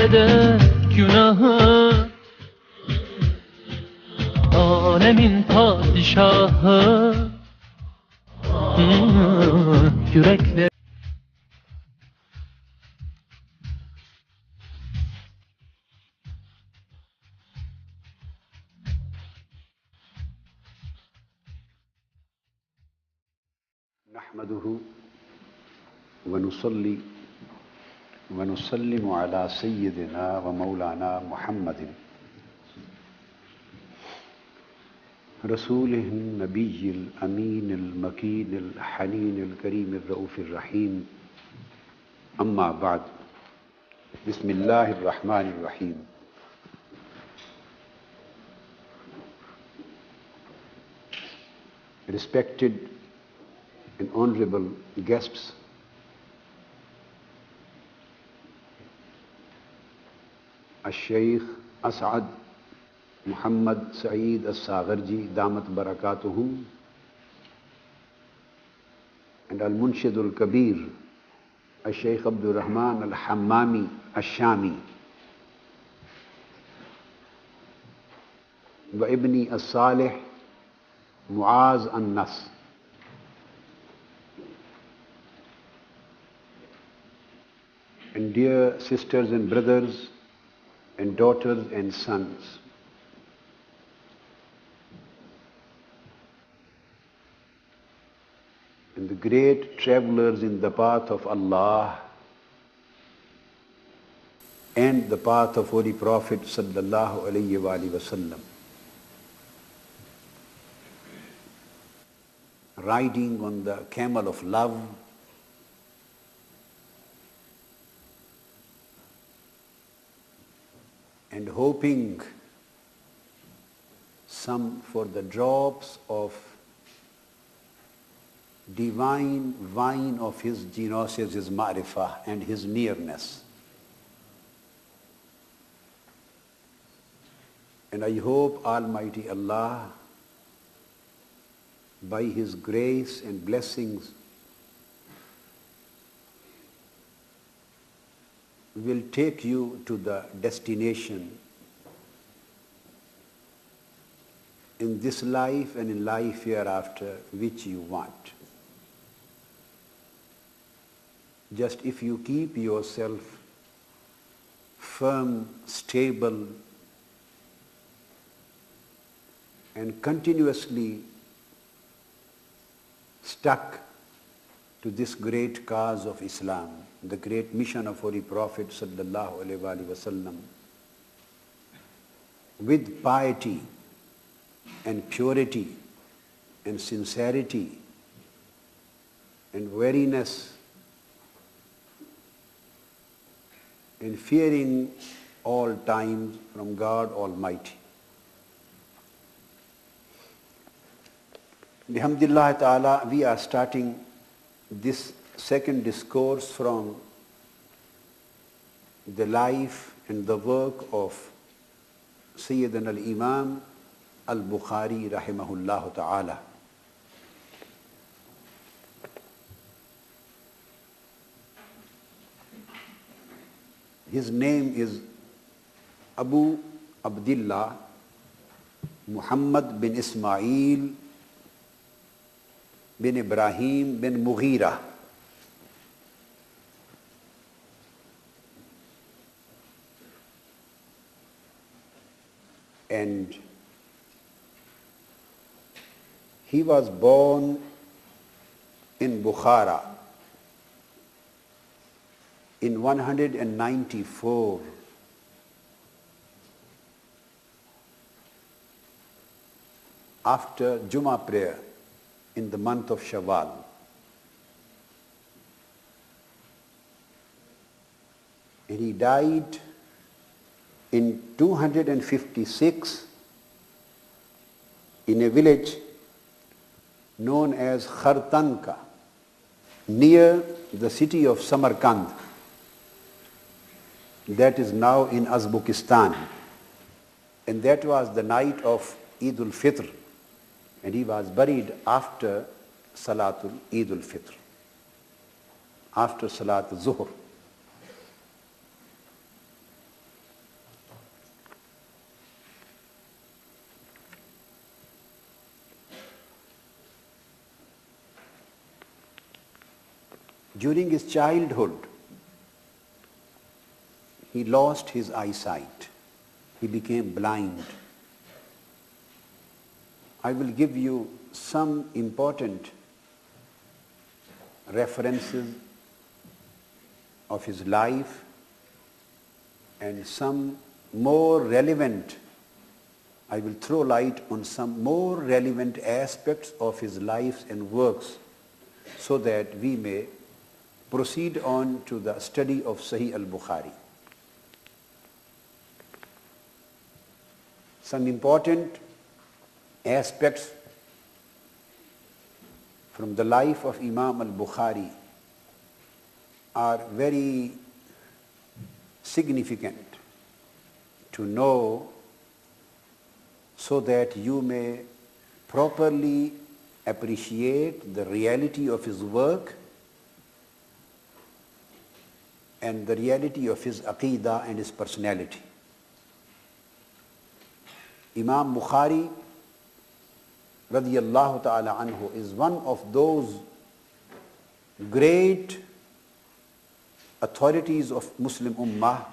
eder günahı. Alemin padişahı, yürekler. نحمده ونصلي ونسلم على سيدنا ومولانا محمد رسوله النبي الأمين المكين الحنين الكريم الرؤوف الرحيم. أما بعد، بسم الله الرحمن الرحيم. Respected and honorable guests, Al-Shaykh As'ad Muhammad Saeed Al-Sagharji Damat Barakatuhu and Al-Munshid Al-Kabir Al-Shaykh Abdul Rahman Al-Hammami Al-Shami wa Ibni Al-Salih Muaz An-Nas. And dear sisters and brothers and daughters and sons, and the great travelers in the path of Allah and the path of Holy Prophet sallallahu alaihi wasallam, riding on the camel of love, and hoping some for the drops of divine wine of His genosis, His ma'rifah and His nearness. And I hope Almighty Allah, by His grace and blessings, will take you to the destination in this life and in life hereafter which you want. Just if you keep yourself firm, stable, and continuously stuck to this great cause of Islam, the great mission of Holy Prophet sallallahu alaihi wasallam, with piety and purity and sincerity and wariness and fearing all times from God Almighty. Alhamdulillah Ta'ala, we are starting this second discourse from the life and the work of Sayyidina al-Imam al-Bukhari rahimahullah ta'ala. His name is Abu Abdullah Muhammad bin Ismail bin Ibrahim bin Mughira. And he was born in Bukhara in 194 after Jummah prayer in the month of Shawwal. And he died in 256 in a village known as Khartanka, near the city of Samarkand, that is now in Uzbekistan. And that was the night of Eid al-Fitr, and he was buried after Salatul Eid al-Fitr, after Salat al-Zuhr. During his childhood, he lost his eyesight. He became blind. I will give you some important references of his life and some more relevant, I will throw light on some more relevant aspects of his life and works so that we may proceed on to the study of Sahih al-Bukhari. Some important aspects from the life of Imam al-Bukhari are very significant to know so that you may properly appreciate the reality of his work and the reality of his aqeedah and his personality. Imam Bukhari radiyallahu ta'ala anhu is one of those great authorities of Muslim Ummah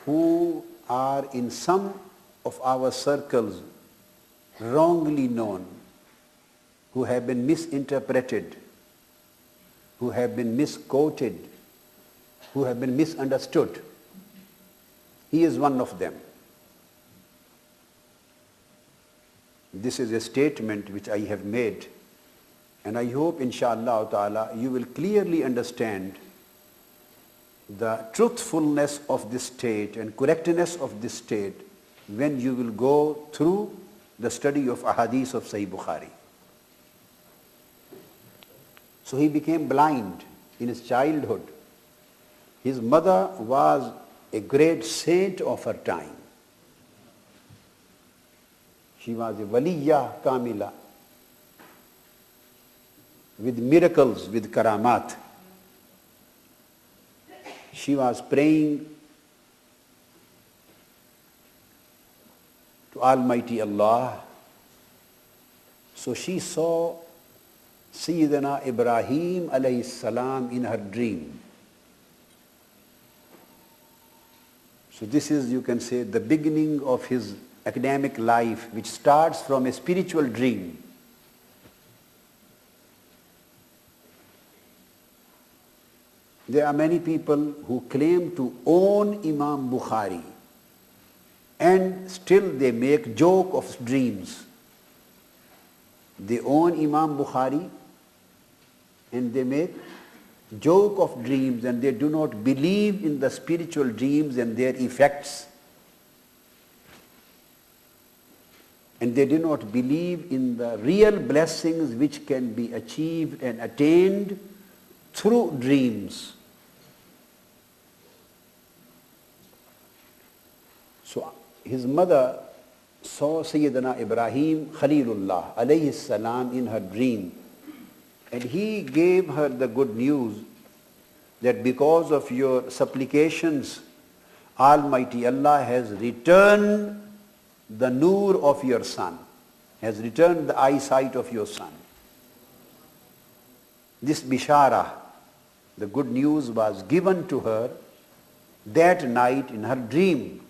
who are in some of our circles wrongly known, who have been misinterpreted, who have been misquoted, who have been misunderstood. He is one of them. This is a statement which I have made, and I hope inshallah ta'ala you will clearly understand the truthfulness of this state and correctness of this state when you will go through the study of ahadith of Sahih Bukhari. So he became blind in his childhood. His mother was a great saint of her time. She was a waliyah kamila with miracles, with karamat. She was praying to Almighty Allah. So she saw Sayyidina Ibrahim alayhi salam in her dream. So this is, you can say, the beginning of his academic life, which starts from a spiritual dream. There are many people who claim to own Imam Bukhari and still they make joke of dreams. They own Imam Bukhari and they make joke of dreams and they do not believe in the spiritual dreams and their effects. And they do not believe in the real blessings which can be achieved and attained through dreams. So his mother saw Sayyidina Ibrahim Khalilullah alayhi salam in her dream, and he gave her the good news that because of your supplications, Almighty Allah has returned the nur of your son, has returned the eyesight of your son. This bishara, the good news, was given to her that night in her dream.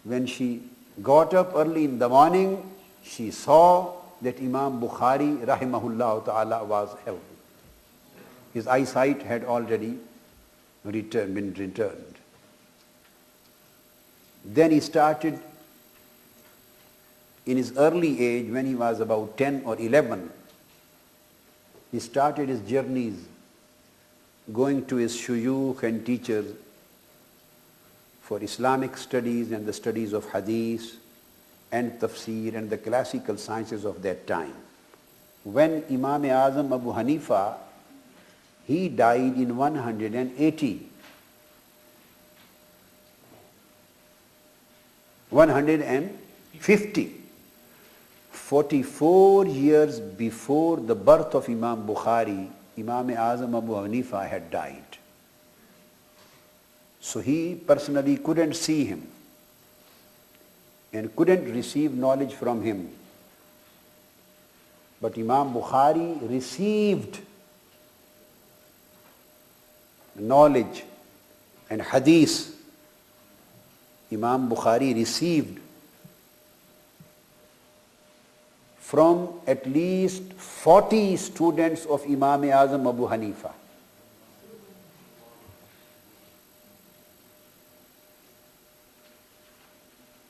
When she got up early in the morning, she saw that Imam Bukhari rahimahullah ta'ala was healthy. His eyesight had already been returned. Then he started, in his early age, when he was about 10 or 11, he started his journeys, going to his shuyukh and teachers for Islamic studies and the studies of hadith and tafsir and the classical sciences of that time. When Imam Azam Abu Hanifa, he died in 180. 150. 44 years before the birth of Imam Bukhari, Imam Azam Abu Hanifa had died. So he personally couldn't see him and couldn't receive knowledge from him. But Imam Bukhari received knowledge and hadith. Imam Bukhari received from at least 40 students of Imam Azam Abu Hanifa.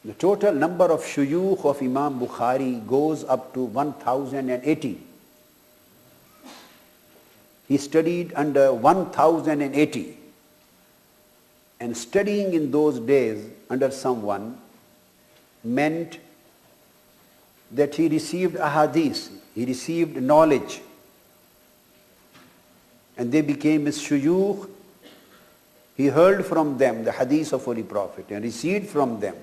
The total number of shuyukh of Imam Bukhari goes up to 1080. He studied under 1080. And studying in those days under someone meant that he received ahadith, he received knowledge, and they became his shuyukh. He heard from them the hadith of Holy Prophet and received from them,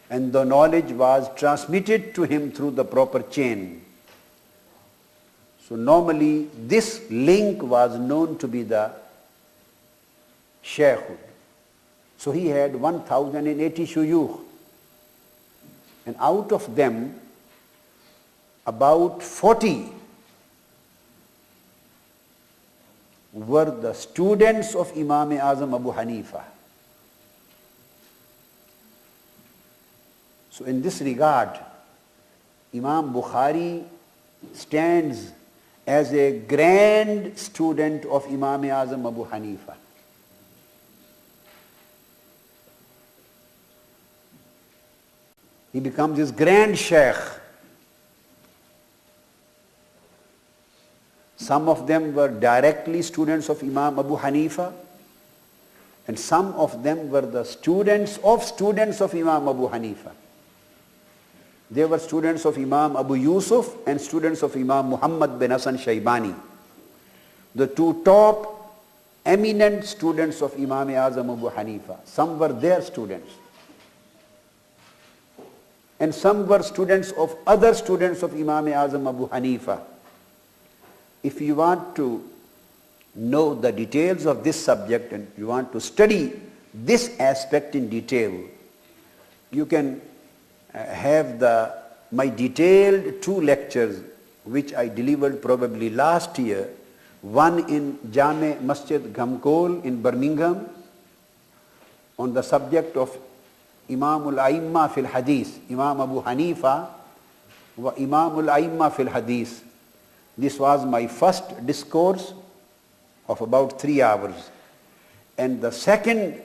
and the knowledge was transmitted to him through the proper chain. So normally this link was known to be the shaykhud. So he had 1080 shuyukh, and out of them about 40 were the students of Imam Azam Abu Hanifa. So in this regard, Imam Bukhari stands as a grand student of Imam Azam Abu Hanifa. He becomes his grand sheikh. Some of them were directly students of Imam Abu Hanifa, and some of them were the students of Imam Abu Hanifa. They were students of Imam Abu Yusuf and students of Imam Muhammad bin Hasan Shaybani, the two top eminent students of Imam Azam Abu Hanifa. Some were their students, and some were students of other students of Imam Azam Abu Hanifa. If you want to know the details of this subject and you want to study this aspect in detail, you can have my detailed 2 lectures which I delivered probably last year, one in Jame Masjid Ghamkol in Birmingham on the subject of Imam ul-Aimma fil Hadith, Imam Abu Hanifa wa Imam ul-Aimma fil Hadith. This was my first discourse of about 3 hours, and the second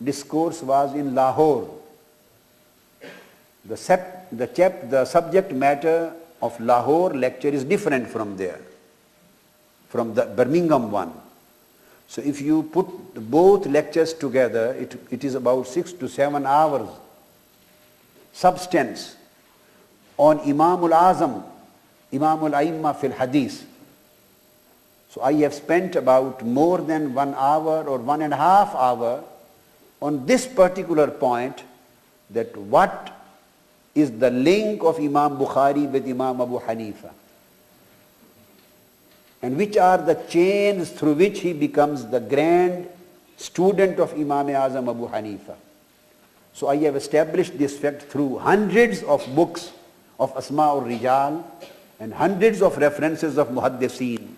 discourse was in Lahore. The subject matter of Lahore lecture is different from there, from the Birmingham one. So if you put both lectures together, it is about 6 to 7 hours substance on Imam al-Azam, Imam al-Aimma fil Hadith. So I have spent about more than 1 hour or 1.5 hours on this particular point, that what is the link of Imam Bukhari with Imam Abu Hanifa, and which are the chains through which he becomes the grand student of Imam Azam Abu Hanifa. So I have established this fact through hundreds of books of Asma ur Rijal and hundreds of references of Muhaddithin.